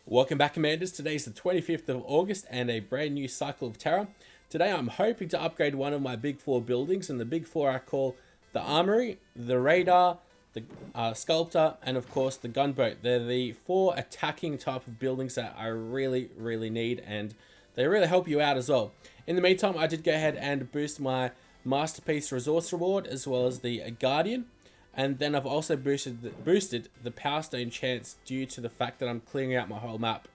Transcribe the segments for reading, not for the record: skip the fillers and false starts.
Welcome back, Commanders. Today's the 25th of August and a brand new cycle of terror. Today I'm hoping to upgrade one of my big four buildings, and the big four I call the Armory, the Radar, the Sculptor, and of course the Gunboat. They're the four attacking type of buildings that I really need, and they really help you out as well. In the meantime, I did go ahead and boost my Masterpiece Resource Reward as well as the Guardian. And then I've also boosted the Power Stone chance due to the fact that I'm clearing out my whole map.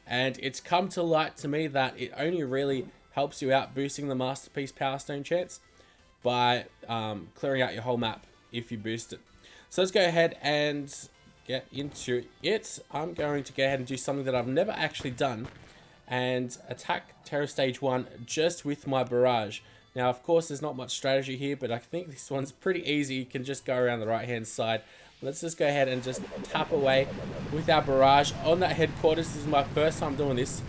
And it's come to light to me that it only really helps you out boosting the Masterpiece Power Stone chance by clearing out your whole map if you boost it. So let's go ahead and get into it. I'm going to go ahead and do something that I've never actually done and attack Terror Stage 1 just with my Barrage. Now, of course, there's not much strategy here, but I think this one's pretty easy. You can just go around the right-hand side. Let's just go ahead and just tap away with our Barrage on that headquarters. This is my first time doing this.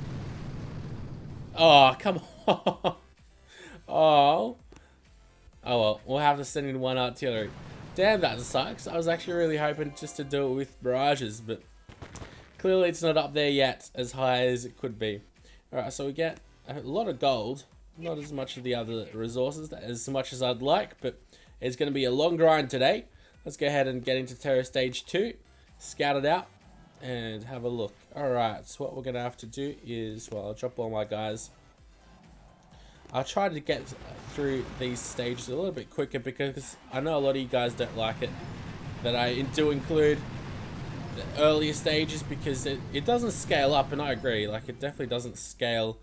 Oh, come on. Oh. Oh, well, we'll have to send in one artillery. Damn, that sucks. I was actually really hoping just to do it with barrages, but clearly it's not up there yet as high as it could be. Alright, so we get a lot of gold. Not as much of the other resources as much as I'd like, but it's going to be a long grind today. Let's go ahead and get into Terror Stage 2, scout it out, and have a look. Alright, so what we're going to have to do is, well, I'll drop all my guys. I'll try to get through these stages a little bit quicker because I know a lot of you guys don't like it, that I do include the earlier stages because it doesn't scale up, and I agree, like it definitely doesn't scale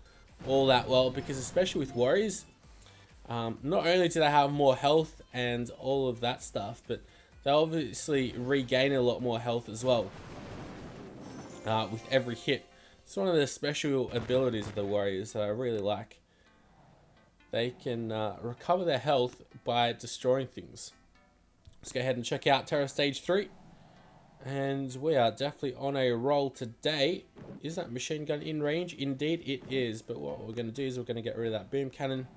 all that well, because especially with Warriors, not only do they have more health and all of that stuff, but they obviously regain a lot more health as well with every hit. It's one of the special abilities of the Warriors that I really like. They can recover their health by destroying things. Let's go ahead and check out Terror Stage 3. And we are definitely on a roll today. Is that machine gun in range? Indeed it is. But what we're going to do is we're going to get rid of that boom cannon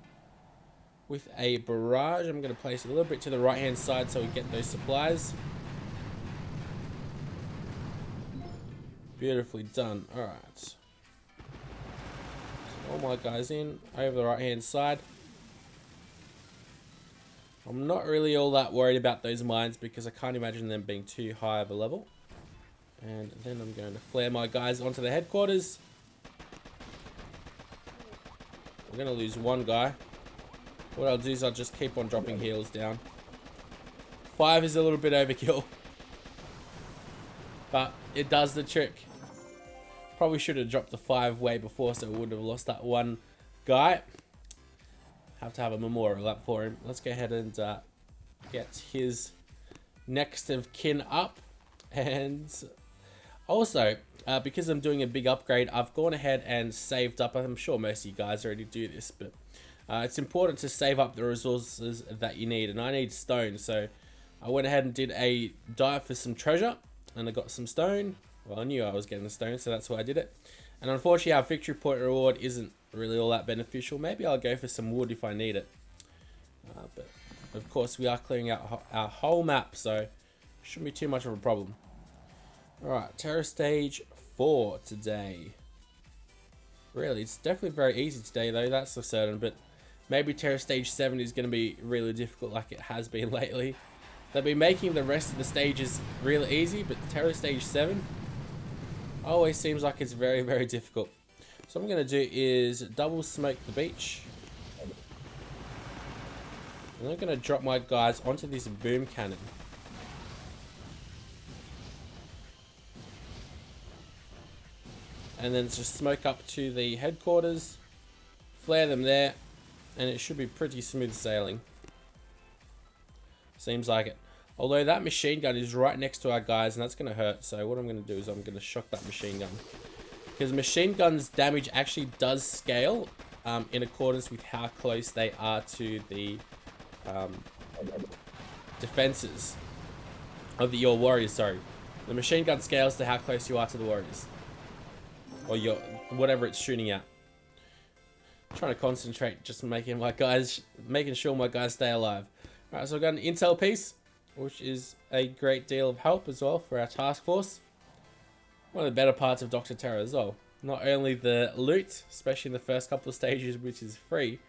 with a barrage. I'm going to place it a little bit to the right hand side so we get those supplies. Beautifully done. Alright. So all my guys in over the right hand side. I'm not really all that worried about those mines because I can't imagine them being too high of a level. And then I'm going to flare my guys onto the headquarters. We're going to lose one guy. What I'll do is I'll just keep on dropping heals down. 5 is a little bit overkill, but it does the trick. Probably should have dropped the 5 way before so we wouldn't have lost that one guy. Have to have a memorial lap for him. Let's go ahead and get his next of kin up. And also, because I'm doing a big upgrade, I've gone ahead and saved up. I'm sure most of you guys already do this, but it's important to save up the resources that you need. And I need stone, so I went ahead and did a dive for some treasure, and I got some stone. Well, I knew I was getting the stone, so that's why I did it. And unfortunately, our victory point reward isn't really all that beneficial. Maybe I'll go for some wood if I need it. But of course, we are clearing out our whole map, so shouldn't be too much of a problem. Alright, Terror Stage 4 today. Really, it's definitely very easy today, though, that's for certain. But maybe Terror Stage 7 is going to be really difficult like it has been lately. They'll be making the rest of the stages really easy, but Terror Stage 7 always seems like it's very difficult. So what I'm going to do is double smoke the beach. And I'm going to drop my guys onto this boom cannon. And then just smoke up to the headquarters. Flare them there. And it should be pretty smooth sailing. Seems like it. Although that machine gun is right next to our guys, and that's going to hurt. So what I'm going to do is I'm going to shock that machine gun. Because machine guns damage actually does scale in accordance with how close they are to the defenses of your warriors. Sorry, the machine gun scales to how close you are to the warriors, or your whatever it's shooting at. I'm trying to concentrate, just making sure my guys stay alive. All right, so I've got an intel piece, which is a great deal of help as well for our task force. one of the better parts of Dr. Terra as well. Not only the loot, especially in the first couple of stages, which is free,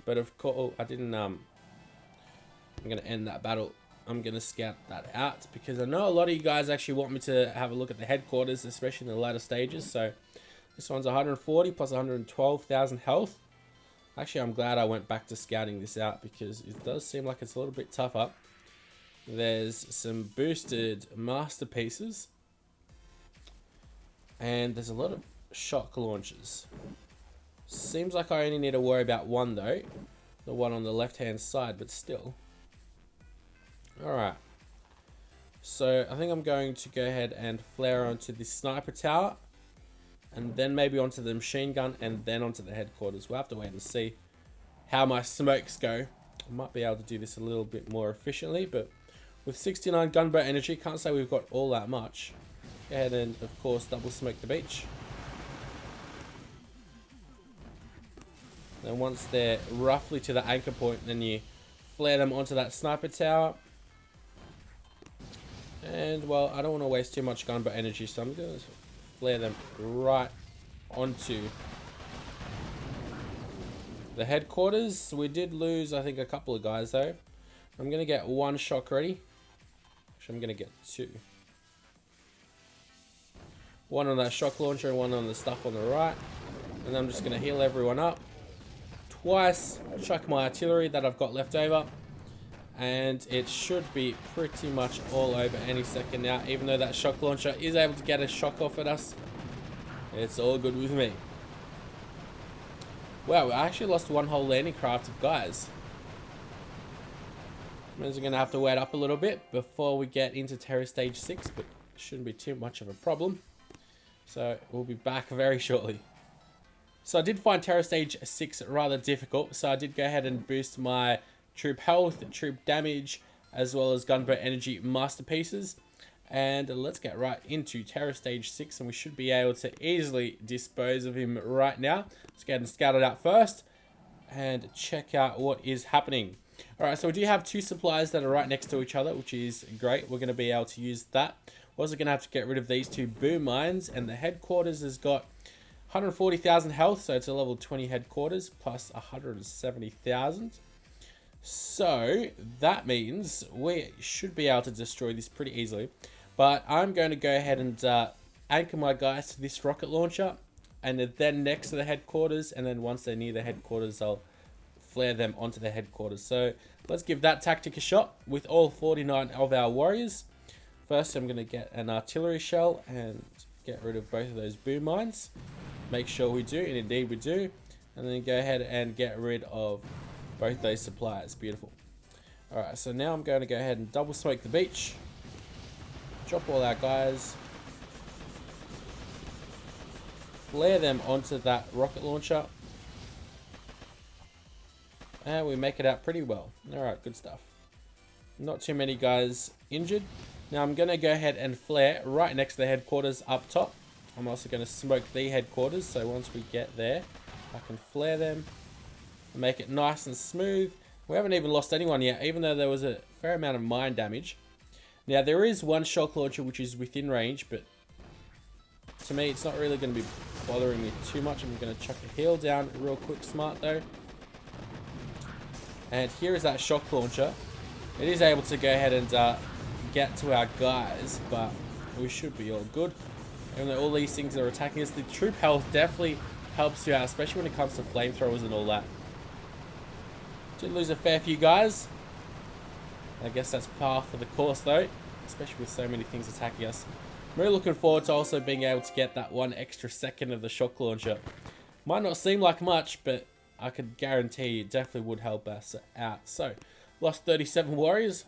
but of course, oh, I didn't, I'm going to end that battle. I'm going to scout that out because I know a lot of you guys actually want me to have a look at the headquarters, especially in the latter stages. So this one's 140 plus 112,000 health. Actually, I'm glad I went back to scouting this out because it does seem like it's a little bit tougher. There's some boosted masterpieces. And there's a lot of shock launchers. Seems like I only need to worry about one though. The one on the left hand side, but still. Alright. So I think I'm going to go ahead and flare onto the sniper tower. And then maybe onto the machine gun and then onto the headquarters. We'll have to wait and see how my smokes go. I might be able to do this a little bit more efficiently, but with 69 gunboat energy, can't say we've got all that much. Go ahead and, of course, double smoke the beach. Then once they're roughly to the anchor point, then you flare them onto that sniper tower. And, well, I don't want to waste too much gunboat energy, so I'm going to flare them right onto the headquarters. We did lose, I think, a couple of guys, though. I'm going to get one shock ready. Actually, I'm going to get two. One on that shock launcher and one on the stuff on the right. And I'm just going to heal everyone up. Twice, chuck my artillery that I've got left over. And it should be pretty much all over any second now. Even though that shock launcher is able to get a shock off at us. It's all good with me. Wow, I actually lost one whole landing craft of guys. Means we're going to have to wait up a little bit before we get into Terror Stage 6. But it shouldn't be too much of a problem. So we'll be back very shortly. So I did find Terror Stage 6 rather difficult. So I did go ahead and boost my troop health, troop damage, as well as gunboat energy masterpieces. And let's get right into Terror Stage 6. And we should be able to easily dispose of him right now. Let's go ahead and scout it out first. And check out what is happening. Alright, so we do have two supplies that are right next to each other, which is great. We're going to be able to use that. We're also going to have to get rid of these two boom mines. And the headquarters has got 140,000 health, so it's a level 20 headquarters, plus 170,000. So that means we should be able to destroy this pretty easily. But I'm going to go ahead and anchor my guys to this rocket launcher, and then next to the headquarters, and then once they're near the headquarters, I'll flare them onto the headquarters. So let's give that tactic a shot with all 49 of our warriors. First, I'm going to get an artillery shell and get rid of both of those boom mines. Make sure we do, and indeed we do. And then go ahead and get rid of both those supplies. Beautiful. Alright, so now I'm going to go ahead and double smoke the beach. Drop all our guys. Flare them onto that rocket launcher. And we make it out pretty well. Alright, good stuff. Not too many guys injured. Now I'm going to go ahead and flare right next to the headquarters up top. I'm also going to smoke the headquarters, so once we get there, I can flare them and make it nice and smooth. We haven't even lost anyone yet, even though there was a fair amount of mine damage. Now, there is one shock launcher which is within range, but to me, it's not really going to be bothering me too much. I'm going to chuck a heal down real quick, smart though. And here is that shock launcher. It is able to go ahead and get to our guys, but we should be all good. Even though all these things are attacking us, the troop health definitely helps you out, especially when it comes to flamethrowers and all that. Did lose a fair few guys. I guess that's par for the course though, especially with so many things attacking us. I'm really looking forward to also being able to get that one extra second of the shock launcher. Might not seem like much, but I could guarantee it definitely would help us out. So, lost 37 warriors,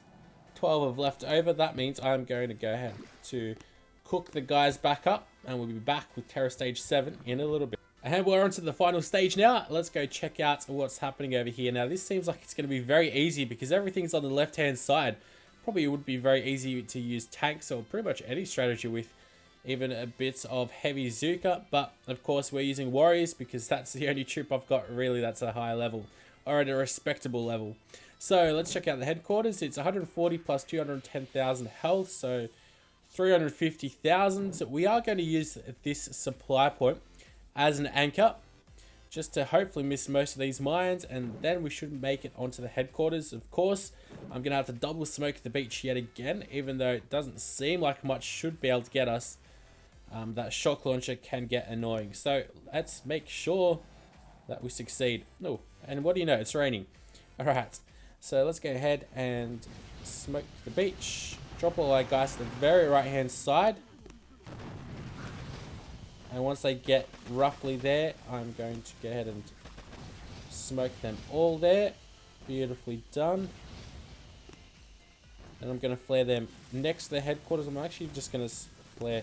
12 have left over. That means I'm going to go ahead to cook the guys back up, and we'll be back with Terror Stage 7 in a little bit. And we're on to the final stage now. Let's go check out what's happening over here. Now, this seems like it's going to be very easy because everything's on the left-hand side. Probably would be very easy to use tanks or pretty much any strategy with even a bit of heavy Zuka. But, of course, we're using warriors because that's the only troop I've got, really, that's a high level or at a respectable level. So, let's check out the headquarters. It's 140 plus 210,000 health, so 350,000. So we are going to use this supply point as an anchor, just to hopefully miss most of these mines, and then we should make it onto the headquarters. Of course, I'm going to have to double smoke the beach yet again, even though it doesn't seem like much should be able to get us. That shock launcher can get annoying. So let's make sure that we succeed. Oh, and what do you know? It's raining. Alright, so let's go ahead and smoke the beach. Drop all our guys to the very right hand side. And once they get roughly there, I'm going to go ahead and smoke them all there. Beautifully done. And I'm going to flare them next to the headquarters. I'm actually just going to flare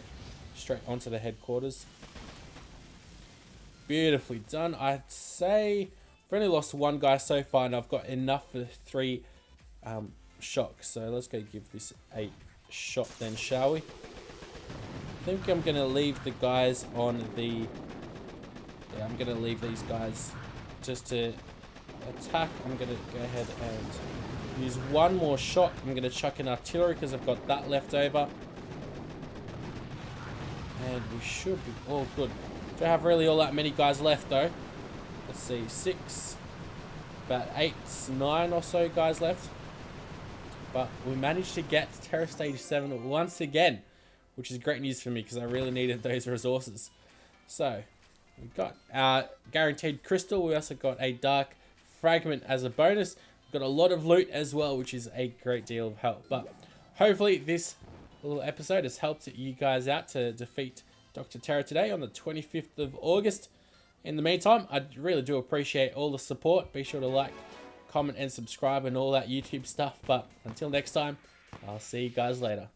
straight onto the headquarters. Beautifully done. I'd say I've only lost one guy so far, and I've got enough for 3 shocks. So let's go give this a shot then, shall we? I think I'm going to leave the guys on the... Yeah, I'm going to leave these guys just to attack. I'm going to go ahead and use one more shot. I'm going to chuck in artillery because I've got that left over. And we should be all good. Don't have really all that many guys left though. Let's see, 6, about 8, 9 or so guys left. But we managed to get Terror Stage 7 once again, which is great news for me because I really needed those resources. So, we got our guaranteed crystal. We also got a dark fragment as a bonus. We've got a lot of loot as well, which is a great deal of help. But hopefully this little episode has helped you guys out to defeat Dr. Terror today on the 25th of August. In the meantime, I really do appreciate all the support. Be sure to like, comment, and subscribe and all that YouTube stuff. But until next time, I'll see you guys later.